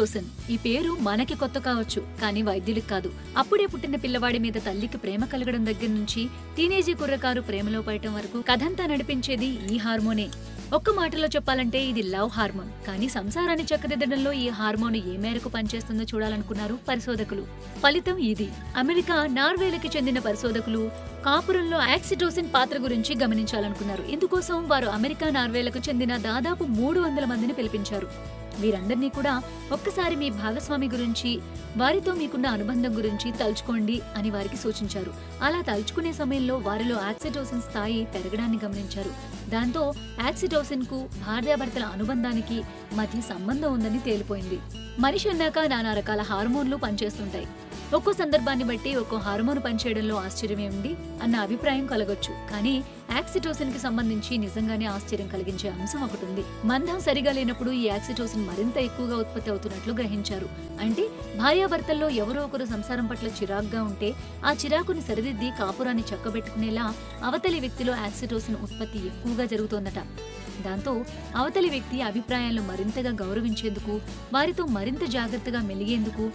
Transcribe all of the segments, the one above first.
Oxytocin ఈ పేరు మనకి కొత్త కావచ్చు, కానీ వైద్యులకు కాదు. అప్పుడే పుట్టిన పిల్లవాడి మీద తల్లికి ప్రేమ కలగడం దగ్గర నుంచి టీనేజీ కుర్రకారు ప్రేమలో పడటం వరకు కథంతా నడిపించేది ఈ హార్మోనే. ఒక్క మాటలో చెప్పాలంటే ఇది లవ్ హార్మోన్. కానీ సంసారాన్ని చక్కదిద్దడంలో ఈ హార్మోన్ ఏ మేరకు పనిచేస్తుందో చూడాలనుకున్నారు పరిశోధకులు. ఫలితం ఇది. అమెరికా, నార్వేలకి చెందిన పరిశోధకులు కాపురంలో ఆక్సిటోసిన్ పాత్ర గురించి గమనించాలనుకున్నారు. ఇందుకోసం వారు అమెరికా, నార్వేలకు చెందిన దాదాపు 300 మందిని పిలిపించారు. వీరందరినీ కూడా ఒక్కసారి మీ భాగస్వామి గురించి, వారితో మీకున్న అనుబంధం గురించి తలుచుకోండి అని వారికి సూచించారు. అలా తలుచుకునే సమయంలో వారిలో ఆక్సిటోసిన్ స్థాయి పెరగడాన్ని గమనించారు. దాంతో ఆక్సిటోసిన్ కు భార్యాభర్తల అనుబంధానికి మధ్య సంబంధం ఉందని తేలిపోయింది. మనిషి అన్నాక నానా రకాల హార్మోన్లు పనిచేస్తుంటాయి. ఒక్కో సందర్భాన్ని బట్టి ఒక్కో హార్మోన్ పనిచేయడంలో ఆశ్చర్యమేముంది అన్న అభిప్రాయం కలగొచ్చు. కానీ ఆక్సిటోసిన్ కి సంబంధించి నిజంగానే ఆశ్చర్యం కలిగించే అంశం ఒకటి ఉంది. మందం సరిగా లేనప్పుడు ఈ ఆక్సిటోసిన్ మరింత ఎక్కువగా ఉత్పత్తి అవుతున్నట్లు గ్రహించారు. అంటే భార్యాభర్తల్లో ఎవరో ఒకరు సంసారం పట్ల చిరాగ్గా ఉంటే ఆ చిరాకుని సరిదిద్ది కాపురాన్ని చక్కబెట్టుకునేలా అవతలి వ్యక్తిలో ఆక్సిటోసిన్ ఉత్పత్తి ఎక్కువగా జరుగుతోందట. దాంతో అవతలి వ్యక్తి అభిప్రాయాలను మరింతగా గౌరవించేందుకు, వారితో మరింత జాగ్రత్తగా మెలిగేందుకు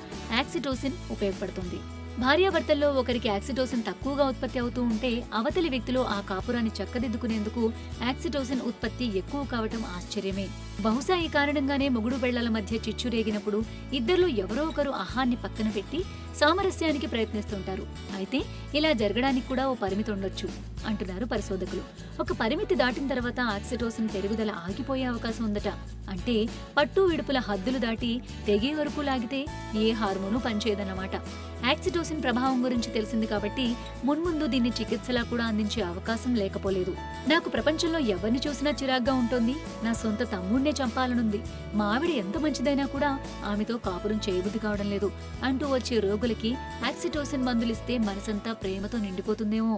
ఆక్సిటోసిన్ ఉపయోగపడుతుంది. భార్యాభర్తల్లో ఒకరికి ఆక్సిటోసిన్ తక్కువగా ఉత్పత్తి అవుతూ ఉంటే అవతలి వ్యక్తిలో ఆ కాపురాన్ని చక్కదిద్దుకునేందుకు ఆక్సిటోసిన్ ఉత్పత్తి ఎక్కువ కావటం ఆశ్చర్యమే. బహుశా ఈ కారణంగానే మొగుడు పెళ్లల మధ్య చిచ్చు రేగినప్పుడు ఇద్దరిలో ఎవరో ఒకరు ఆహాన్ని పక్కన పెట్టి సామరస్యానికి ప్రయత్నిస్తుంటారు. అయితే ఇలా జరగడానికి కూడా ఓ పరిమితి ఉండొచ్చు అంటున్నారు పరిశోధకులు. ఒక పరిమితి దాటిన తర్వాత ఆక్సిటోసిన్ పెరుగుదల ఆగిపోయే అవకాశం ఉందట. అంటే పట్టు విడుపుల హద్దులు దాటి తెగే వరకు లాగితే ఏ హార్మోను పనిచేయదన్నమాట. ఆక్సిటోసిన్ ప్రభావం గురించి తెలిసింది కాబట్టి మున్ముందు దీన్ని చికిత్సలా కూడా అందించే అవకాశం లేకపోలేదు. నాకు ప్రపంచంలో ఎవరిని చూసినా చిరాగ్గా ఉంటుంది, నా సొంత తమ్ముడినే చంపాలనుంది, మా ఆవిడ ఎంత మంచిదైనా కూడా ఆమెతో కాపురం చేయబుద్ధి కావడం లేదు అంటూ వచ్చే రోగులకి ఆక్సిటోసిన్ మందులిస్తే మనసంతా ప్రేమతో నిండిపోతుందేమో.